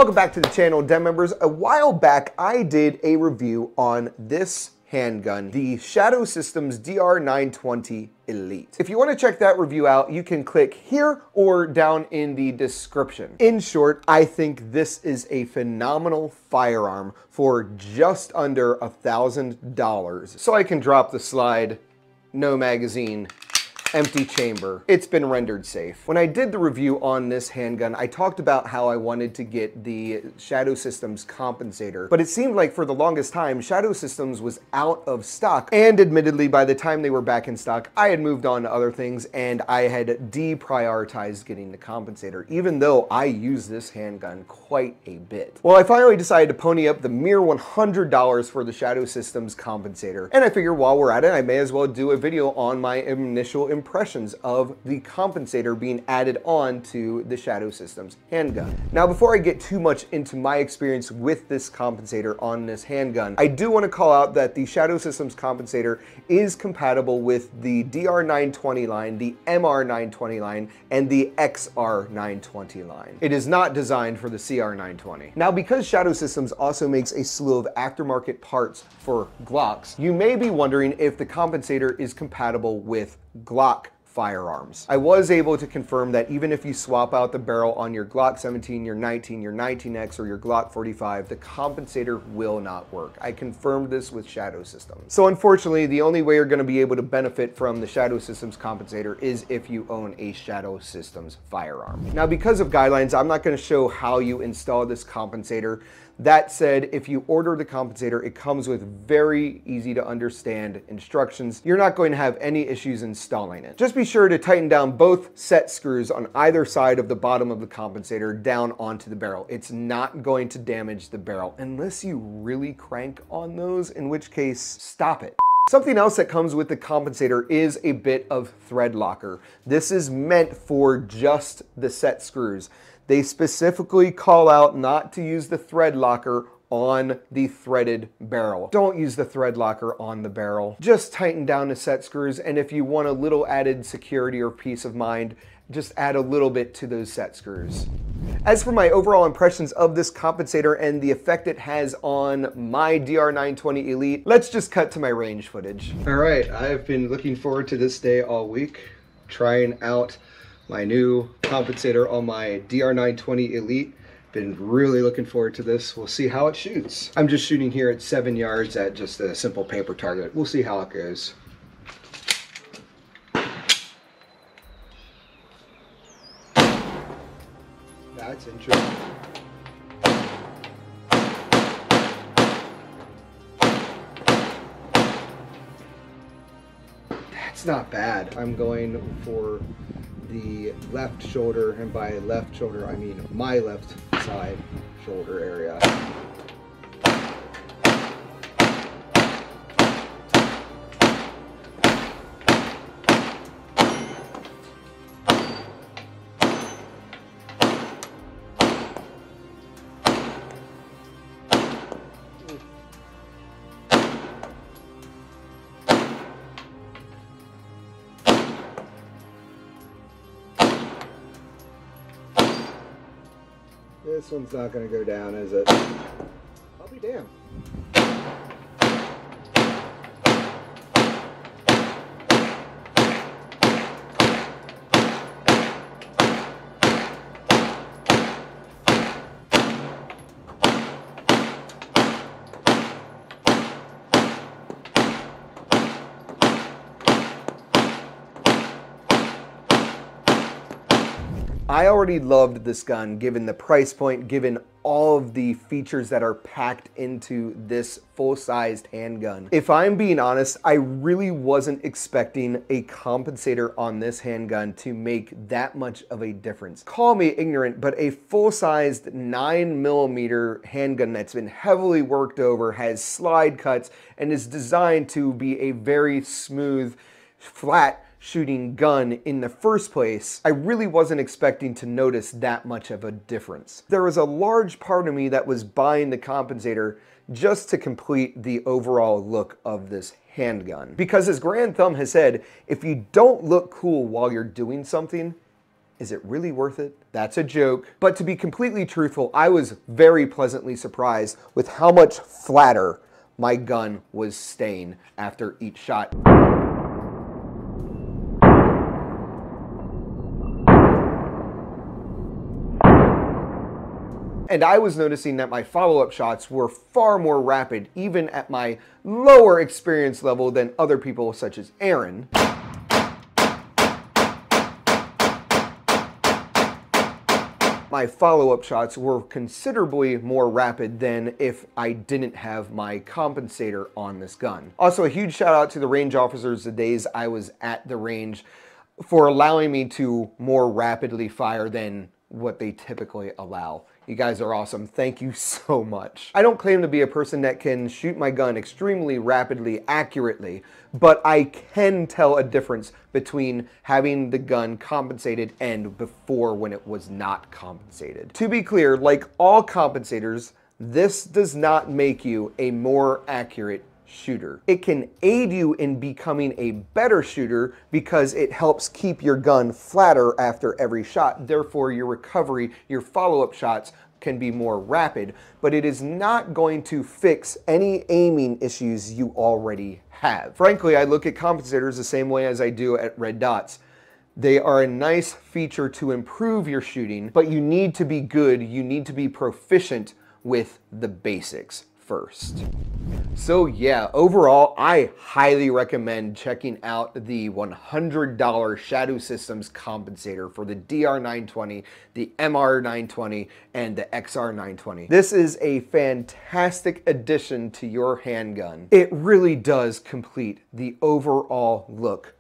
Welcome back to the channel, Den members. A while back, I did a review on this handgun, the Shadow Systems DR920 Elite. If you want to check that review out, you can click here or down in the description. In short, I think this is a phenomenal firearm for just under $1,000. So I can drop the slide, no magazine, empty chamber. It's been rendered safe. When I did the review on this handgun, I talked about how I wanted to get the Shadow Systems Compensator, but it seemed like for the longest time, Shadow Systems was out of stock. And admittedly, by the time they were back in stock, I had moved on to other things and I had deprioritized getting the Compensator, even though I use this handgun quite a bit. Well, I finally decided to pony up the mere $100 for the Shadow Systems Compensator. And I figured while we're at it, I may as well do a video on my initial impressions of the Compensator being added on to the Shadow Systems handgun. Now, before I get too much into my experience with this Compensator on this handgun, I do want to call out that the Shadow Systems Compensator is compatible with the DR920 line, the MR920 line, and the XR920 line. It is not designed for the CR920. Now, because Shadow Systems also makes a slew of aftermarket parts for Glocks, you may be wondering if the Compensator is compatible with Glock firearms. I was able to confirm that even if you swap out the barrel on your Glock 17, your 19, your 19X, or your Glock 45, the Compensator will not work. I confirmed this with Shadow Systems. So unfortunately, the only way you're going to be able to benefit from the Shadow Systems Compensator is if you own a Shadow Systems firearm. Now, because of guidelines, I'm not going to show how you install this Compensator. That said, if you order the Compensator, it comes with very easy to understand instructions. You're not going to have any issues installing it. Just be sure to tighten down both set screws on either side of the bottom of the Compensator down onto the barrel. It's not going to damage the barrel unless you really crank on those, in which case, stop it. Something else that comes with the Compensator is a bit of thread locker. This is meant for just the set screws. They specifically call out not to use the thread locker on the threaded barrel. Don't use the thread locker on the barrel. Just tighten down the set screws, and if you want a little added security or peace of mind, just add a little bit to those set screws. As for my overall impressions of this Compensator and the effect it has on my DR920 Elite, let's just cut to my range footage. All right, I've been looking forward to this day all week, trying out my new Compensator on my DR920 Elite. Been really looking forward to this. We'll see how it shoots. I'm just shooting here at 7 yards at just a simple paper target. We'll see how it goes. That's interesting. That's not bad. I'm going for the left shoulder, and by left shoulder I mean my left side shoulder area. This one's not going to go down, is it? I'll be damned. I already loved this gun, given the price point, given all of the features that are packed into this full-sized handgun. If I'm being honest, I really wasn't expecting a Compensator on this handgun to make that much of a difference. Call me ignorant, but a full-sized 9mm handgun that's been heavily worked over, has slide cuts, and is designed to be a very smooth, flat shooting gun in the first place, I really wasn't expecting to notice that much of a difference. There was a large part of me that was buying the Compensator just to complete the overall look of this handgun. Because as Grand Thumb has said, if you don't look cool while you're doing something, is it really worth it? That's a joke. But to be completely truthful, I was very pleasantly surprised with how much flatter my gun was staying after each shot. And I was noticing that my follow-up shots were far more rapid, even at my lower experience level than other people such as Aaron. My follow-up shots were considerably more rapid than if I didn't have my compensator on this gun. Also, a huge shout out to the range officers the days I was at the range for allowing me to more rapidly fire than what they typically allow. You guys are awesome. Thank you so much. I don't claim to be a person that can shoot my gun extremely rapidly, accurately, but I can tell a difference between having the gun compensated and before when it was not compensated. To be clear, like all compensators, this does not make you a more accurate shooter. It can aid you in becoming a better shooter because it helps keep your gun flatter after every shot. Therefore, your recovery, your follow-up shots can be more rapid, but it is not going to fix any aiming issues you already have. Frankly, I look at compensators the same way as I do at red dots. They are a nice feature to improve your shooting, but you need to be good, you need to be proficient with the basics first. So yeah, overall, I highly recommend checking out the $100 Shadow Systems Compensator for the DR920, the MR920, and the XR920. This is a fantastic addition to your handgun. It really does complete the overall look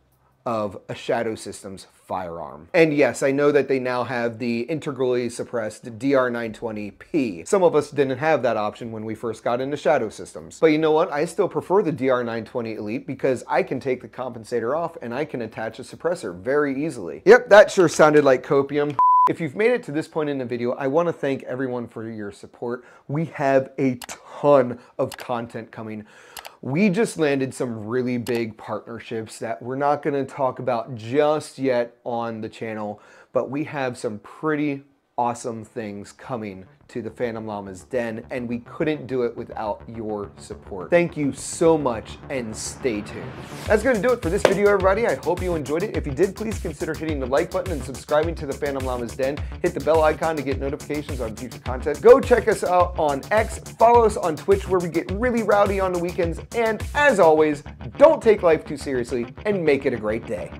of a Shadow Systems firearm. And yes, I know that they now have the integrally suppressed DR920P. Some of us didn't have that option when we first got into Shadow Systems. But you know what? I still prefer the DR920 Elite because I can take the compensator off and I can attach a suppressor very easily. Yep, that sure sounded like copium. If you've made it to this point in the video, I want to thank everyone for your support. We have a ton of content coming. We just landed some really big partnerships that we're not going to talk about just yet on the channel, but we have some pretty awesome things coming to the Phantom Llama's Den, and we couldn't do it without your support. Thank you so much, and stay tuned. That's going to do it for this video, everybody. I hope you enjoyed it. If you did, please consider hitting the like button and subscribing to the Phantom Llama's Den. Hit the bell icon to get notifications on future content. Go check us out on X. Follow us on Twitch, where we get really rowdy on the weekends. And as always, don't take life too seriously and make it a great day.